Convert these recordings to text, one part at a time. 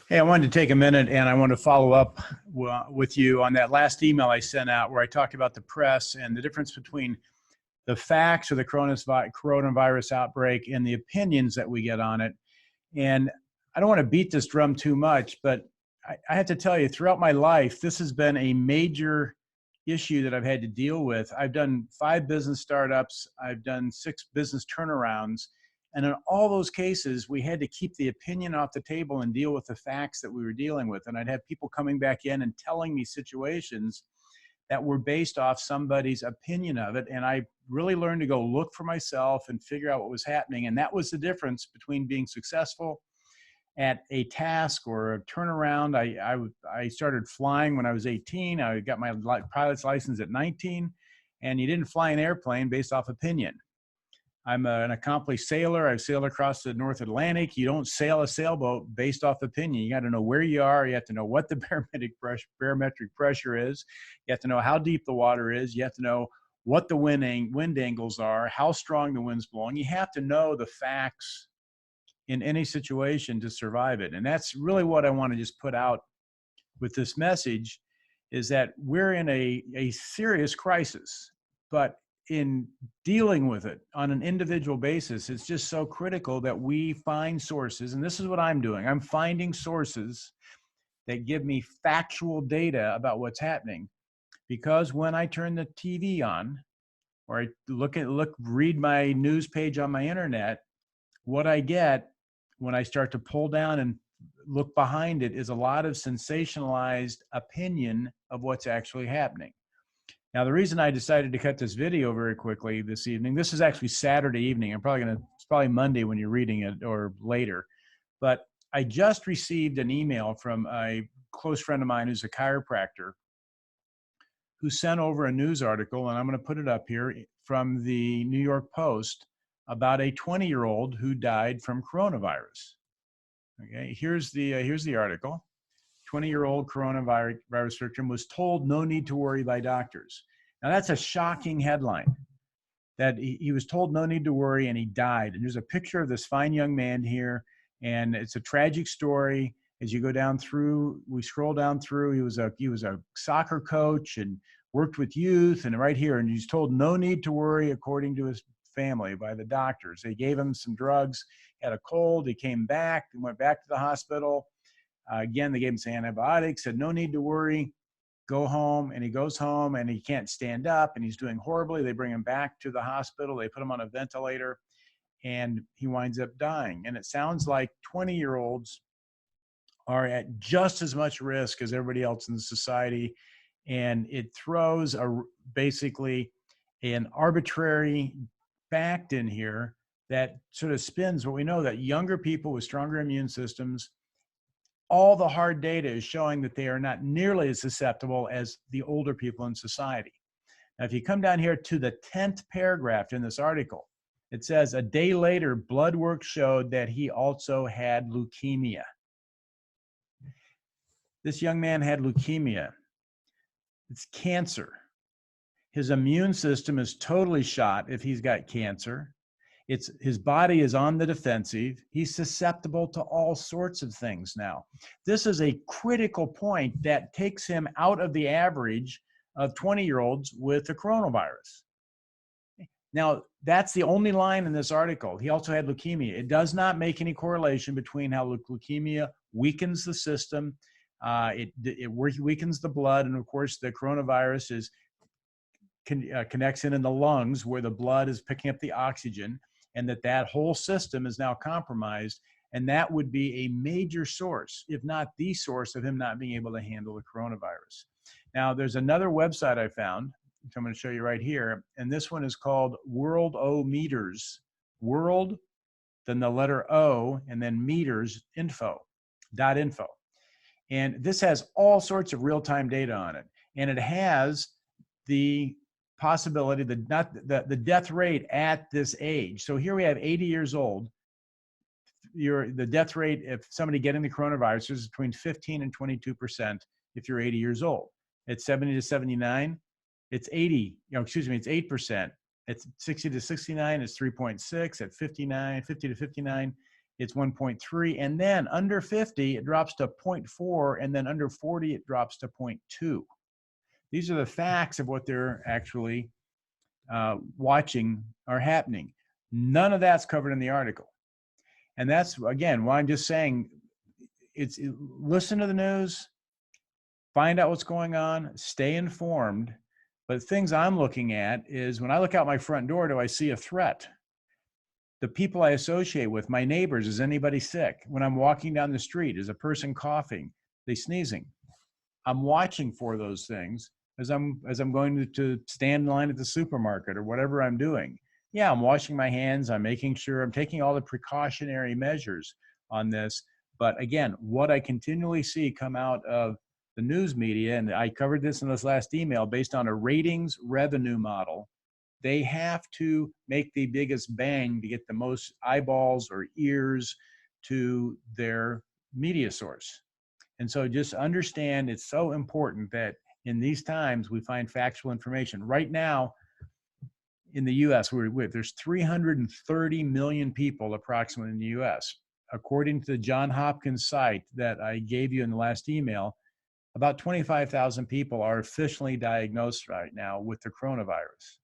Hey, I wanted to take a minute and I want to follow up with you on that last email I sent out where I talked about the press and the difference between the facts of the coronavirus outbreak and the opinions that we get on it. And I don't want to beat this drum too much, but I have to tell you, throughout my life, this has been a major issue that I've had to deal with. I've done 5 business startups, I've done 6 business turnarounds. And in all those cases, we had to keep the opinion off the table and deal with the facts that we were dealing with. And I'd have people coming back in and telling me situations that were based off somebody's opinion of it. And I really learned to go look for myself and figure out what was happening. And that was the difference between being successful at a task or a turnaround. I started flying when I was 18. I got my pilot's license at 19, and you didn't fly an airplane based off opinion. I'm an accomplished sailor. I've sailed across the North Atlantic. You don't sail a sailboat based off opinion. You got to know where you are. You have to know what the barometric pressure is. You have to know how deep the water is. You have to know what the wind angles are, how strong the wind's blowing. You have to know the facts in any situation to survive it. And that's really what I want to just put out with this message, is that we're in a serious crisis, but in dealing with it on an individual basis, it's just so critical that we find sources. And this is what I'm doing. I'm finding sources that give me factual data about what's happening. Because when I turn the TV on, or I read my news page on my internet, what I get when I start to pull down and look behind it is a lot of sensationalized opinion of what's actually happening. Now, the reason I decided to cut this video very quickly this evening, this is actually Saturday evening. It's probably Monday when you're reading it or later, but I just received an email from a close friend of mine who's a chiropractor who sent over a news article, and I'm going to put it up here, from the New York Post about a 20-year-old who died from coronavirus. Okay, here's the article. 20-year-old coronavirus victim was told no need to worry by doctors. Now that's a shocking headline, that he was told no need to worry and he died. And there's a picture of this fine young man here, and it's a tragic story. As you go down through, we scroll down through, he was a soccer coach and worked with youth, and right here, and he's told no need to worry according to his family by the doctors. They gave him some drugs, had a cold, he came back, he went back to the hospital. Again, they gave him some antibiotics, said no need to worry, go home. And he goes home and he can't stand up and he's doing horribly. They bring him back to the hospital, they put him on a ventilator, and he winds up dying. And it sounds like 20-year-olds are at just as much risk as everybody else in the society. And it throws basically an arbitrary fact in here that sort of spins what we know, that younger people with stronger immune systems, all the hard data is showing that they are not nearly as susceptible as the older people in society. Now, if you come down here to the 10th paragraph in this article, it says a day later, blood work showed that he also had leukemia. This young man had leukemia. It's cancer. His immune system is totally shot if he's got cancer. His body is on the defensive. He's susceptible to all sorts of things now. This is a critical point that takes him out of the average of 20-year-olds with the coronavirus. Now, that's the only line in this article. He also had leukemia. It does not make any correlation between how leukemia weakens the system. It weakens the blood. And of course, the coronavirus connects in the lungs where the blood is picking up the oxygen, and that whole system is now compromised. And that would be a major source, if not the source, of him not being able to handle the coronavirus. Now, there's another website I found, which I'm going to show you right here. And this one is called Worldometers. World, then the letter O, and then meters info. And this has all sorts of real-time data on it. And it has the possibility, the death rate at this age. So here we have 80 years old. The death rate, if somebody getting the coronavirus, is between 15 and 22% if you're 80 years old. At 70 to 79, it's 8%. At 60 to 69, it's 3.6. At 50 to 59, it's 1.3, and then under 50, it drops to 0.4, and then under 40, it drops to 0.2. These are the facts of what they're actually watching are happening. None of that's covered in the article. And that's, again, why I'm just saying, listen to the news, find out what's going on, stay informed. But things I'm looking at is when I look out my front door, do I see a threat? The people I associate with, my neighbors, is anybody sick? When I'm walking down the street, is a person coughing? They sneezing? I'm watching for those things as I'm going to stand in line at the supermarket or whatever I'm doing. Yeah, I'm washing my hands. I'm making sure I'm taking all the precautionary measures on this. But again, what I continually see come out of the news media, and I covered this in this last email, based on a ratings revenue model, they have to make the biggest bang to get the most eyeballs or ears to their media source. And so just understand, it's so important that in these times we find factual information. Right now in the US, there's 330 million people approximately in the US. According to the Johns Hopkins site that I gave you in the last email, about 25,000 people are officially diagnosed right now with the coronavirus.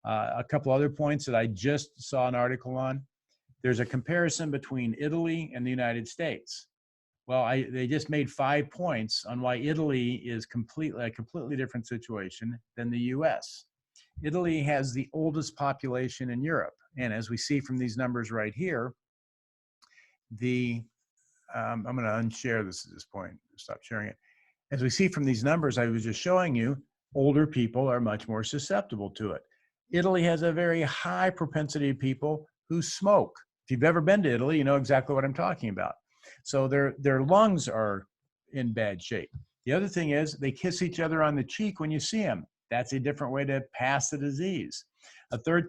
A couple other points that I just saw an article on. There's a comparison between Italy and the United States. Well, they just made 5 points on why Italy is a completely different situation than the US. Italy has the oldest population in Europe. And as we see from these numbers right here, I'm going to unshare this at this point, stop sharing it. As we see from these numbers I was just showing you, older people are much more susceptible to it. Italy has a very high propensity of people who smoke. If you've ever been to Italy, you know exactly what I'm talking about. So their lungs are in bad shape. The other thing is they kiss each other on the cheek when you see them. That's a different way to pass the disease. A third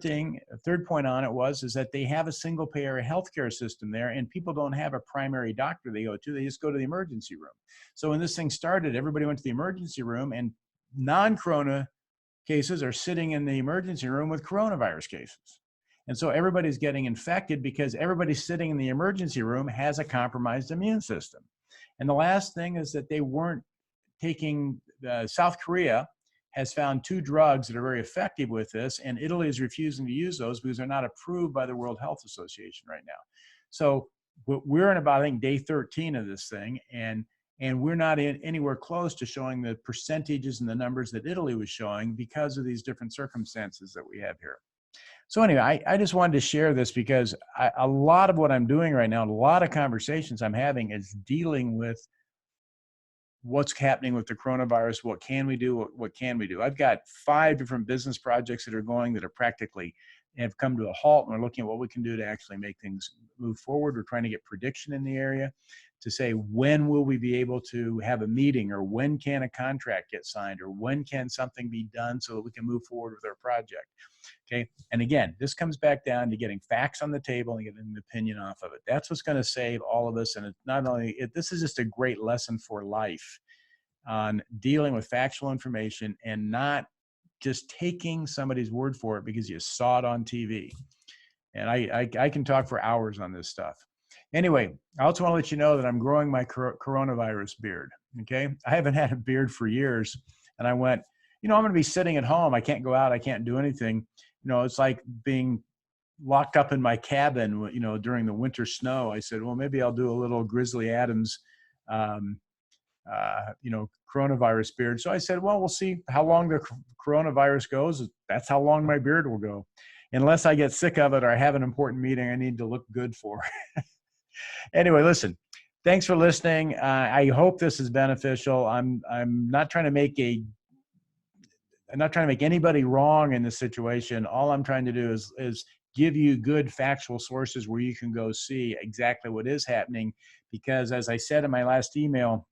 point on it is that they have a single payer healthcare system there, and people don't have a primary doctor they go to. They just go to the emergency room. So when this thing started, everybody went to the emergency room, and non-corona cases are sitting in the emergency room with coronavirus cases. And so everybody's getting infected because everybody sitting in the emergency room has a compromised immune system. And the last thing is that they weren't taking, South Korea has found 2 drugs that are very effective with this, and Italy is refusing to use those because they're not approved by the World Health Association right now. So we're in about, I think, day 13 of this thing, and we're not anywhere close to showing the percentages and the numbers that Italy was showing because of these different circumstances that we have here. So anyway, I just wanted to share this because a lot of what I'm doing right now, a lot of conversations I'm having is dealing with what's happening with the coronavirus. What can we do? What can we do? I've got 5 different business projects that are going that are practically have come to a halt, and we're looking at what we can do to actually make things move forward. We're trying to get prediction in the area to say, when will we be able to have a meeting, or when can a contract get signed, or when can something be done so that we can move forward with our project. Okay. And again, this comes back down to getting facts on the table and getting an opinion off of it. That's what's going to save all of us. And it's not only, this is just a great lesson for life on dealing with factual information and not just taking somebody's word for it because you saw it on TV. And I can talk for hours on this stuff. Anyway, I also want to let you know that I'm growing my coronavirus beard. Okay. I haven't had a beard for years. And I went, I'm going to be sitting at home. I can't go out. I can't do anything. It's like being locked up in my cabin, during the winter snow. I said, well, maybe I'll do a little Grizzly Adams, coronavirus beard. So I said, well, we'll see how long the coronavirus goes. That's how long my beard will go. Unless I get sick of it or I have an important meeting I need to look good for. Anyway, listen, thanks for listening. I hope this is beneficial. I'm not trying to make anybody wrong in this situation. All I'm trying to do is give you good factual sources where you can go see exactly what is happening. Because as I said in my last email,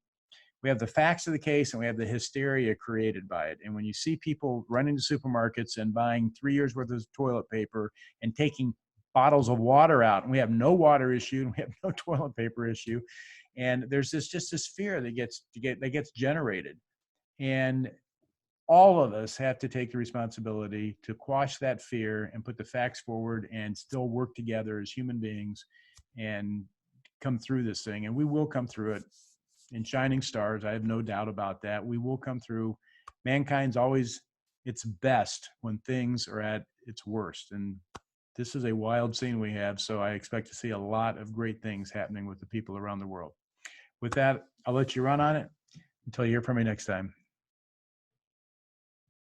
we have the facts of the case and we have the hysteria created by it. And when you see people running to supermarkets and buying 3 years worth of toilet paper and taking bottles of water out, and we have no water issue and we have no toilet paper issue, and there's just this fear that gets generated. And all of us have to take the responsibility to quash that fear and put the facts forward and still work together as human beings and come through this thing. And we will come through it in shining stars. I have no doubt about that. We will come through. Mankind's always its best when things are at its worst. And this is a wild scene we have. So I expect to see a lot of great things happening with the people around the world. With that, I'll let you run on it until you hear from me next time.